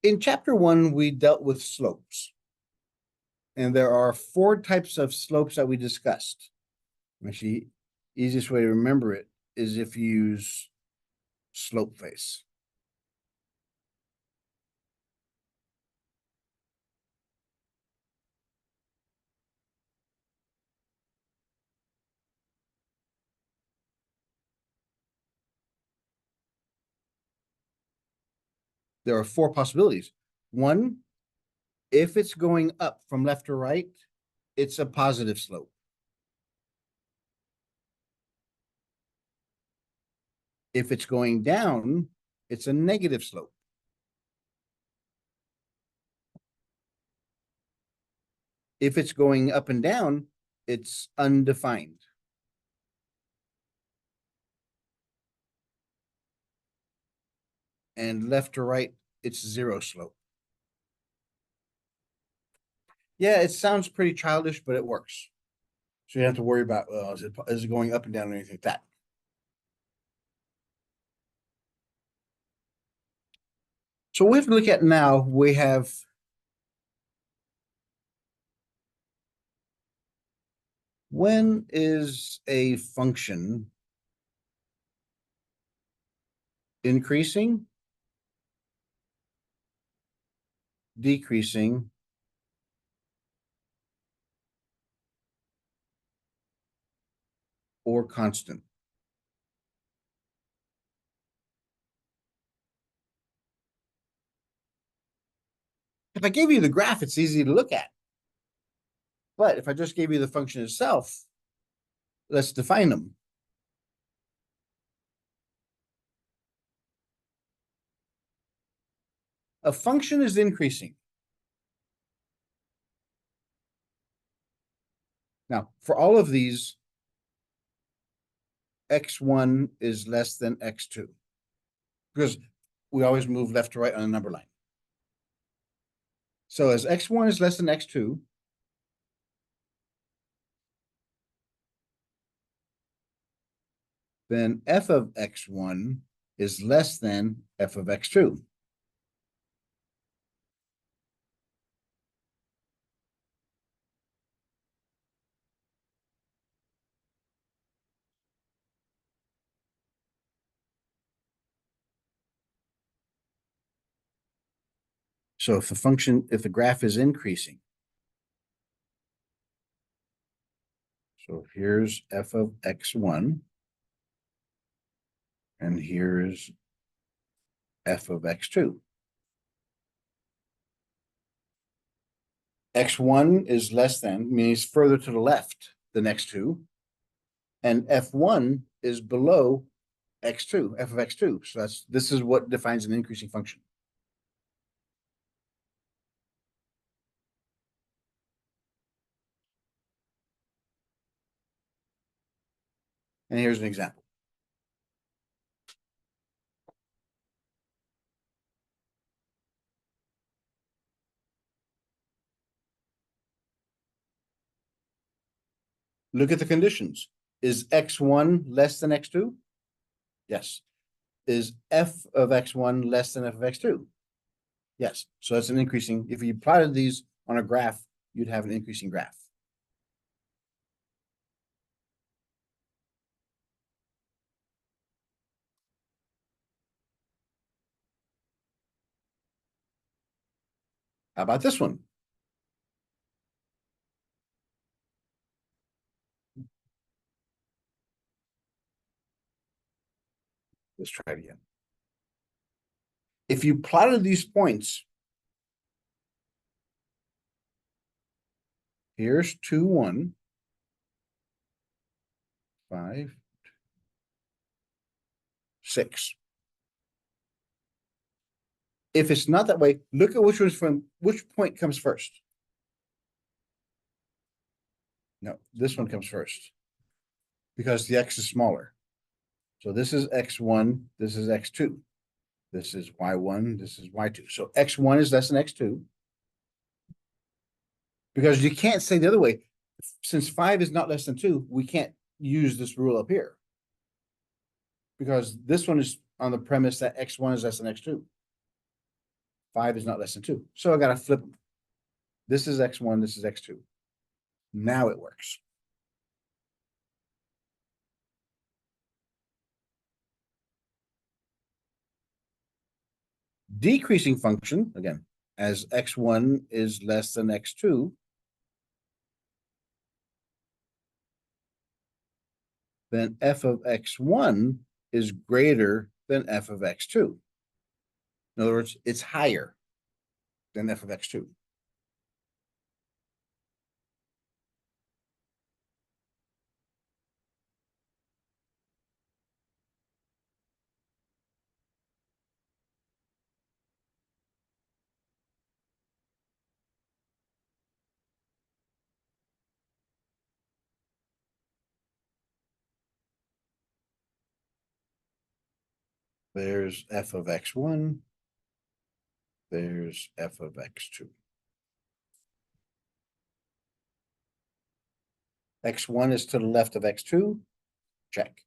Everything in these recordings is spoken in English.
In chapter 1, we dealt with slopes. And there are 4 types of slopes that we discussed. Actually, easiest way to remember it is if you use slope face. There are 4 possibilities. 1, if it's going up from left to right, it's a positive slope. If it's going down, it's a negative slope. If it's going up and down, it's undefined. And left to right, it's 0 slope. Yeah, it sounds pretty childish, but it works. So you don't have to worry about, is it going up and down or anything like that. So we have to look at now, we have when is a function increasing, decreasing, or constant? If I gave you the graph, it's easy to look at. But if I just gave you the function itself, let's define them. A function is increasing. Now, for all of these, x1 is less than x2 because we always move left to right on a number line. So as x1 is less than x2, then f of x1 is less than f of x2. So if the graph is increasing, so here's f of x1, and here's f of x2. X1 is less than, meaning it's further to the left than x2, and f1 is below x2, f of x2. So this is what defines an increasing function. And here's an example. Look at the conditions. Is x1 less than x2? Yes. Is f of x1 less than f of x2? Yes. So that's an increasing. If you plotted these on a graph, you'd have an increasing graph. How about this one? Let's try it again. If you plotted these points, here's 2, 1, 5, 6. If it's not that way, look at which point comes first. No, this one comes first because the x is smaller. So this is x1, this is x2. This is y1, this is y2. So x1 is less than x2. Because you can't say the other way. Since 5 is not less than 2, we can't use this rule up here. Because this one is on the premise that x1 is less than x2. 5 is not less than 2. So I gotta flip them. This is x1, this is x2. Now it works. Decreasing function, again, as x1 is less than x2, then f of x1 is greater than f of x2. In other words, it's higher than f of x2. There's f of x1. There's f of x2. x1 is to the left of x2. Check.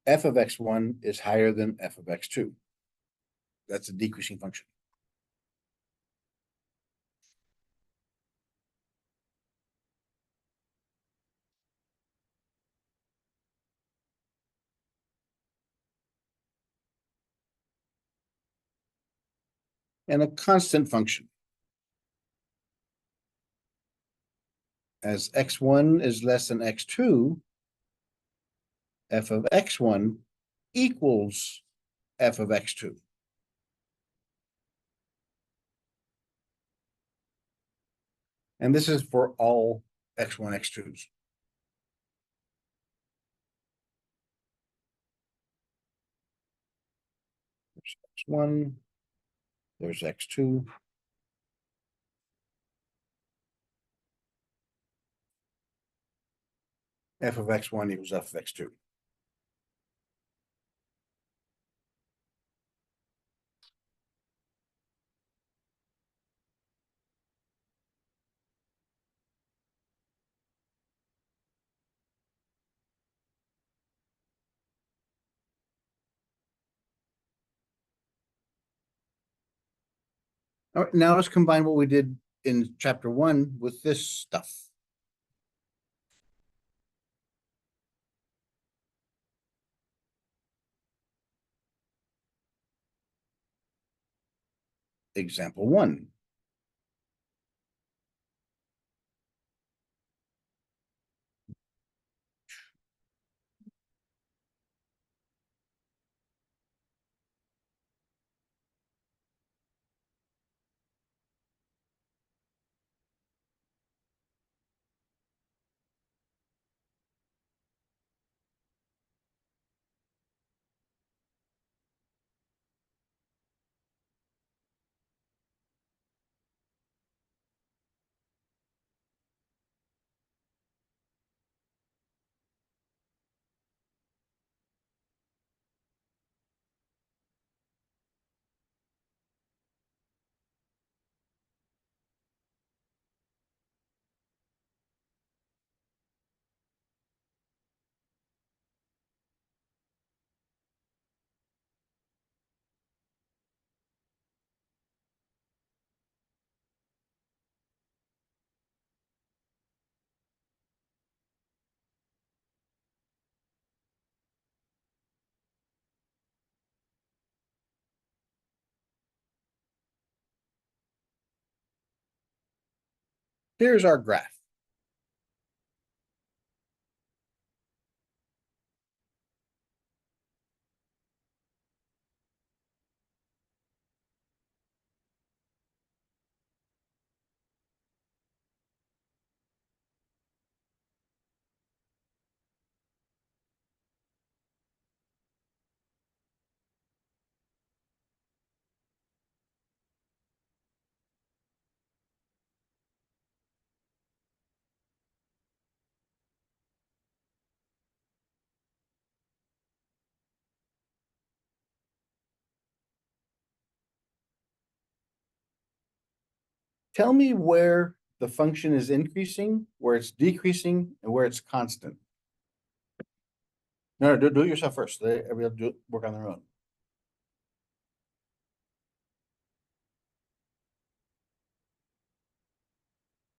F of x1 is higher than f of x2. That's a decreasing function. And a constant function. As x1 is less than x2, f of x1 equals f of x2. And this is for all x1, x2s. There's x1, there's x2. F of x1 equals f of x2. All right, now let's combine what we did in chapter 1 with this stuff. Example 1. Here's our graph. Tell me where the function is increasing, where it's decreasing, and where it's constant. No, do it yourself first. Let everybody work on their own.